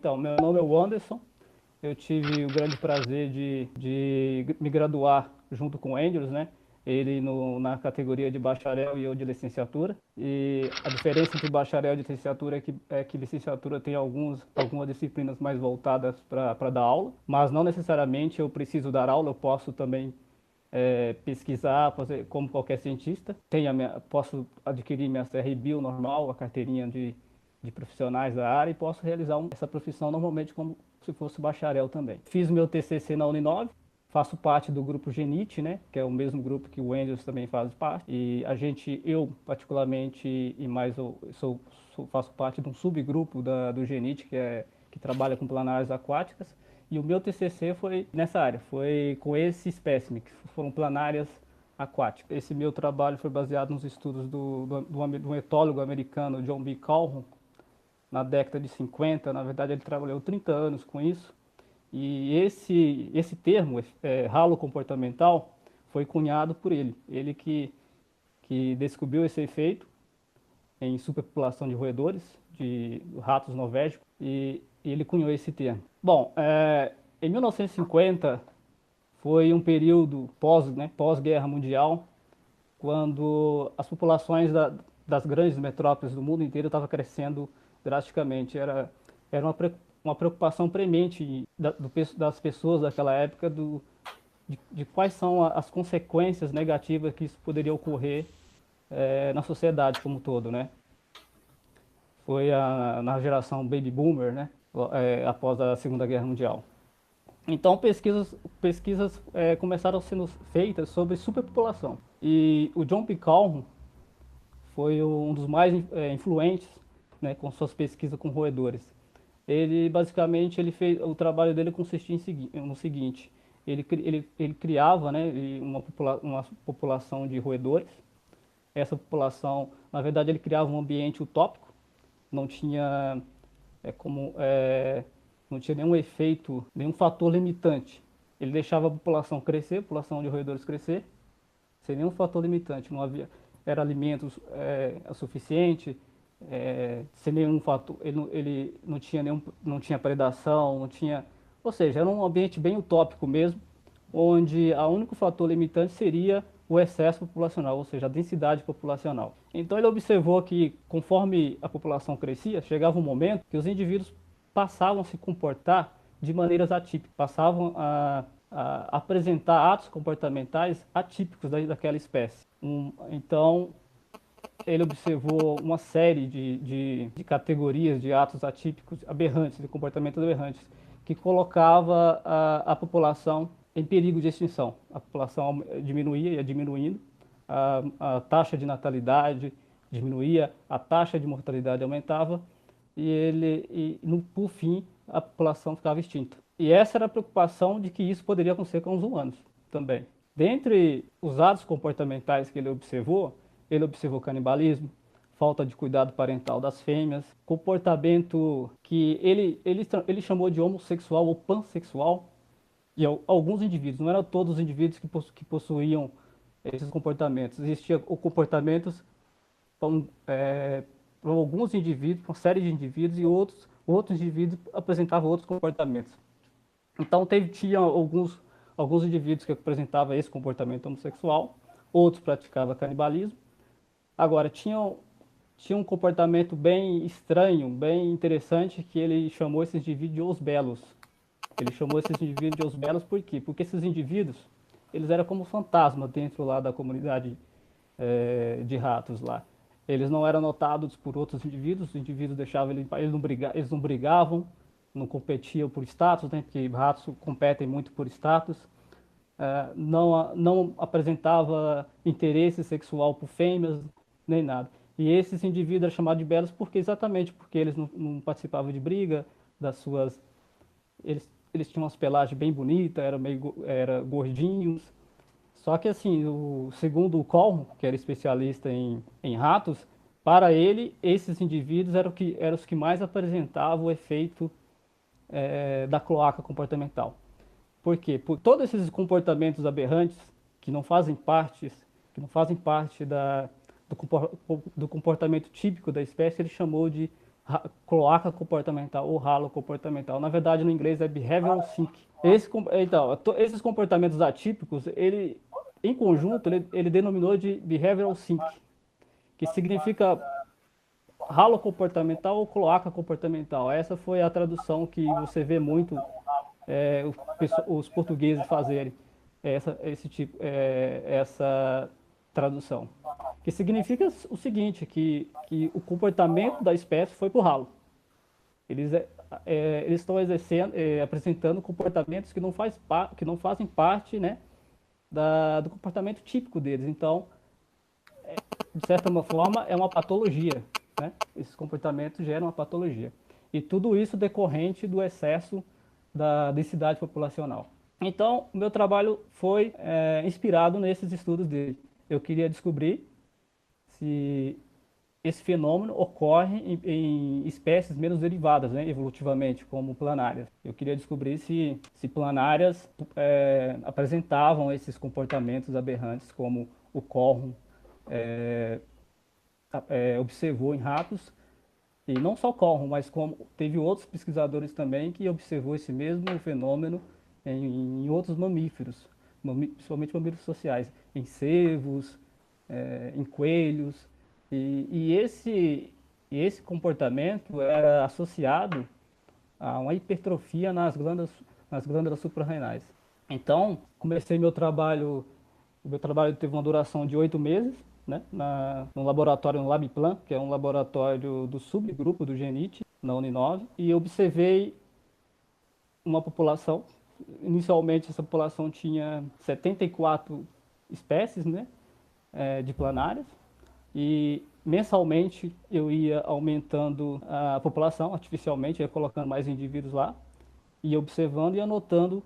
Então, meu nome é Wanderson. Eu tive o grande prazer de me graduar junto com o Andrews, né? Ele na categoria de bacharel e eu de licenciatura. E a diferença entre bacharel e licenciatura é que licenciatura tem algumas disciplinas mais voltadas para dar aula, mas não necessariamente eu preciso dar aula, eu posso também pesquisar, fazer como qualquer cientista. Posso adquirir minha CRBio normal, a carteirinha de profissionais da área, e posso realizar essa profissão normalmente como se fosse bacharel também. Fiz meu TCC na Uninove, faço parte do grupo Genite, né, que é o mesmo grupo que o Andrews também faz parte. E eu particularmente, e mais faço parte de um subgrupo do Genite, que trabalha com planárias aquáticas. E o meu TCC foi nessa área, foi com esse espécime, que foram planárias aquáticas. Esse meu trabalho foi baseado nos estudos do etólogo americano John B. Calhoun, na década de 50. Na verdade, ele trabalhou 30 anos com isso. E esse termo, ralo comportamental, foi cunhado por ele. Ele que descobriu esse efeito em superpopulação de roedores, de ratos norvégicos, e ele cunhou esse termo. Bom, em 1950 foi um período pós-guerra mundial, quando as populações das grandes metrópoles do mundo inteiro estavam crescendo drasticamente. Era uma preocupação premente das pessoas daquela época de quais são as consequências negativas que isso poderia ocorrer na sociedade como um todo, né? Foi na geração Baby Boomer, né? Após a Segunda Guerra Mundial. Então pesquisas começaram sendo feitas sobre superpopulação. E o John P. Calhoun foi um dos mais influentes, né, com suas pesquisas com roedores. Ele basicamente o trabalho dele consistia no seguinte: ele criava, né, uma população de roedores. Essa população, na verdade, ele criava um ambiente utópico, não tinha não tinha nenhum efeito, nenhum fator limitante. Ele deixava a população crescer, a população de roedores crescer, sem nenhum fator limitante. Não havia, era alimentos suficiente, sem nenhum fator. Ele não tinha predação, não tinha, ou seja, era um ambiente bem utópico mesmo, onde o único fator limitante seria o excesso populacional, ou seja, a densidade populacional. Então ele observou que conforme a população crescia, chegava um momento que os indivíduos passavam a se comportar de maneiras atípicas, passavam a apresentar atos comportamentais atípicos daquela espécie. Então, ele observou uma série de categorias de atos atípicos, aberrantes, de comportamentos aberrantes, que colocava a população em perigo de extinção. A população diminuía, ia diminuindo, a taxa de natalidade diminuía, a taxa de mortalidade aumentava, por fim, a população ficava extinta. E essa era a preocupação de que isso poderia acontecer com os humanos também. Dentre os atos comportamentais que ele observou canibalismo, falta de cuidado parental das fêmeas, comportamento que ele chamou de homossexual ou pansexual, e alguns indivíduos, não eram todos os indivíduos que possuíam esses comportamentos. Existiam comportamentos para alguns indivíduos, para uma série de indivíduos, e outros indivíduos apresentavam outros comportamentos. Então tinha alguns indivíduos que apresentavam esse comportamento homossexual, outros praticavam canibalismo. Agora, tinha um comportamento bem estranho, bem interessante, que ele chamou esses indivíduos de os belos. Ele chamou esses indivíduos de os belos por quê? Porque esses indivíduos, eles eram como fantasmas dentro lá da comunidade de ratos lá. Eles não eram notados por outros indivíduos, os indivíduos deixavam eles não brigavam, não competiam por status, né? Porque ratos competem muito por status. Não apresentava interesse sexual por fêmeas, nem nada. E esses indivíduos eram chamados de belos exatamente porque eles não participavam de briga, eles tinham umas pelagens bem bonitas, eram gordinhos. Só que assim, segundo o Calhoun, que era especialista em ratos, para ele, esses indivíduos eram os que mais apresentavam o efeito da cloaca comportamental. Por quê? Por todos esses comportamentos aberrantes que não fazem parte do comportamento típico da espécie, ele chamou de cloaca comportamental ou ralo comportamental. Na verdade, no inglês é behavioral sync. Então, esses comportamentos atípicos, ele, em conjunto, ele denominou de behavioral sync, que significa ralo comportamental ou cloaca comportamental. Essa foi a tradução que você vê muito os portugueses fazerem essa tradução. Que significa o seguinte, que o comportamento da espécie foi para o ralo. Eles estão apresentando comportamentos que não fazem parte, né, do comportamento típico deles. Então, de certa forma, é uma patologia, né? Esses comportamentos geram uma patologia. E tudo isso decorrente do excesso da densidade populacional. Então, o meu trabalho foi inspirado nesses estudos dele. Eu queria descobrir se esse fenômeno ocorre em espécies menos derivadas, né, evolutivamente, como planárias. Eu queria descobrir se planárias apresentavam esses comportamentos aberrantes, como o Corrum observou em ratos, e não só Corrum, mas como teve outros pesquisadores também que observou esse mesmo fenômeno em outros mamíferos, principalmente mamíferos sociais, em cervos, em coelhos. E esse comportamento era associado a uma hipertrofia nas glândulas suprarrenais. Então, comecei o meu trabalho teve uma duração de 8 meses, né, no laboratório, no LabPlan, que é um laboratório do subgrupo do GENIT, na Uninove, e observei uma população. Inicialmente, essa população tinha 74 espécies, né, de planárias, e mensalmente eu ia aumentando a população artificialmente, ia colocando mais indivíduos lá, ia observando e anotando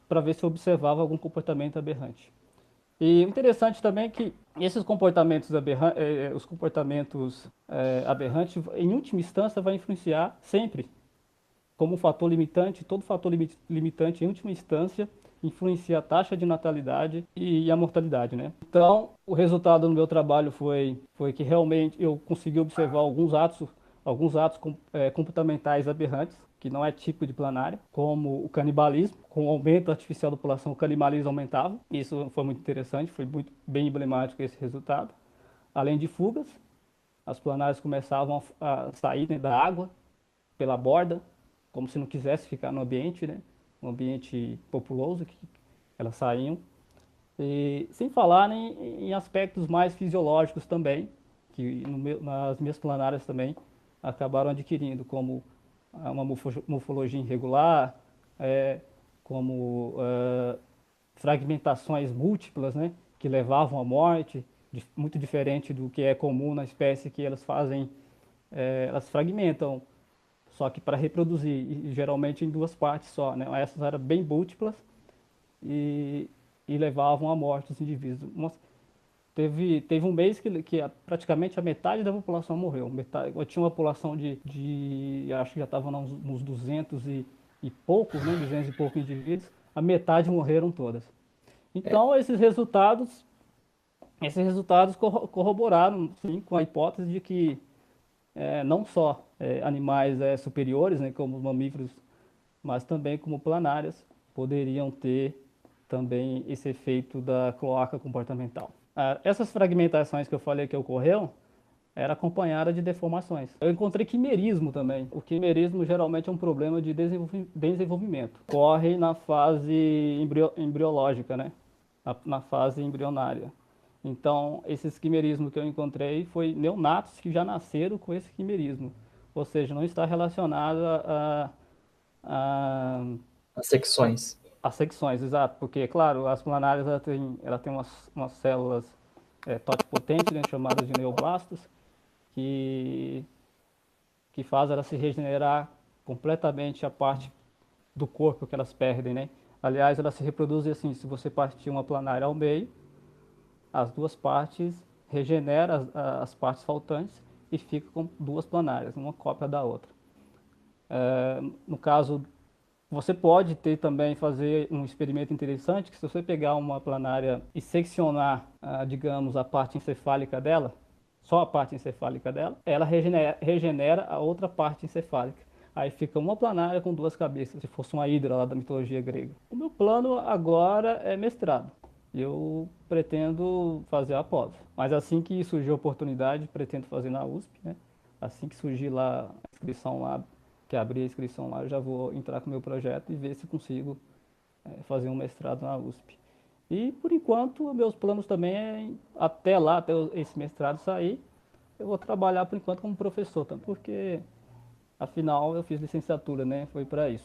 para ver se eu observava algum comportamento aberrante. E o interessante também é que esses comportamentos aberrantes, em última instância, vai influenciar sempre como um fator limitante. Todo fator limitante, em última instância, influencia a taxa de natalidade e a mortalidade, né? Então, o resultado do meu trabalho foi que realmente eu consegui observar alguns atos comportamentais aberrantes, que não é típico de planária, como o canibalismo. Com o aumento artificial da população, o canibalismo aumentava. Isso foi muito interessante, foi muito bem emblemático esse resultado. Além de fugas, as planárias começavam a sair, né, da água pela borda, como se não quisesse ficar no ambiente, né? Um ambiente populoso, que elas saíam. E, sem falar em aspectos mais fisiológicos também, que nas minhas planárias também acabaram adquirindo, como uma morfologia irregular, como fragmentações múltiplas, né, que levavam à morte, muito diferente do que é comum na espécie, que elas fragmentam, só que para reproduzir, e geralmente em duas partes só, né? Essas eram bem múltiplas e, e levavam à morte os indivíduos. Teve um mês que praticamente a metade da população morreu. Eu tinha uma população acho que já estava nos 200 e poucos, né? 200 e poucos indivíduos. A metade morreram todas. É, Então, esses resultados corroboraram, sim, com a hipótese de que não só animais superiores, né, como os mamíferos, mas também como planárias, poderiam ter também esse efeito da cloaca comportamental. Essas fragmentações que eu falei que ocorreram era acompanhada de deformações. Eu encontrei quimerismo também. O quimerismo geralmente é um problema de desenvolvimento. Ocorre na fase embriológica, né? Na fase embrionária. Então, esses quimerismos que eu encontrei foi neonatos que já nasceram com esse quimerismo. Ou seja, não está relacionado a, as secções. as secções, exato. Porque, claro, as planárias ela tem umas células totipotentes, né, chamadas de neoblastos, que, que faz ela se regenerar completamente a parte do corpo que elas perdem, né? Aliás, elas se reproduzem assim, se você partir uma planária ao meio, as duas partes regenera as partes faltantes e fica com duas planárias, uma cópia da outra. No caso, você pode fazer um experimento interessante, que se você pegar uma planária e seccionar, digamos, a parte encefálica dela, só a parte encefálica dela, ela regenera a outra parte encefálica. Aí fica uma planária com duas cabeças, se fosse uma hidra lá da mitologia grega. O meu plano agora é mestrado. Eu pretendo fazer a pós. Mas assim que surgir a oportunidade, pretendo fazer na USP, né? Assim que surgir lá a inscrição lá, que abrir a inscrição lá, eu já vou entrar com o meu projeto e ver se consigo fazer um mestrado na USP. E por enquanto, meus planos também é, até lá, até esse mestrado sair, eu vou trabalhar por enquanto como professor, também, porque afinal eu fiz licenciatura, né? Foi para isso.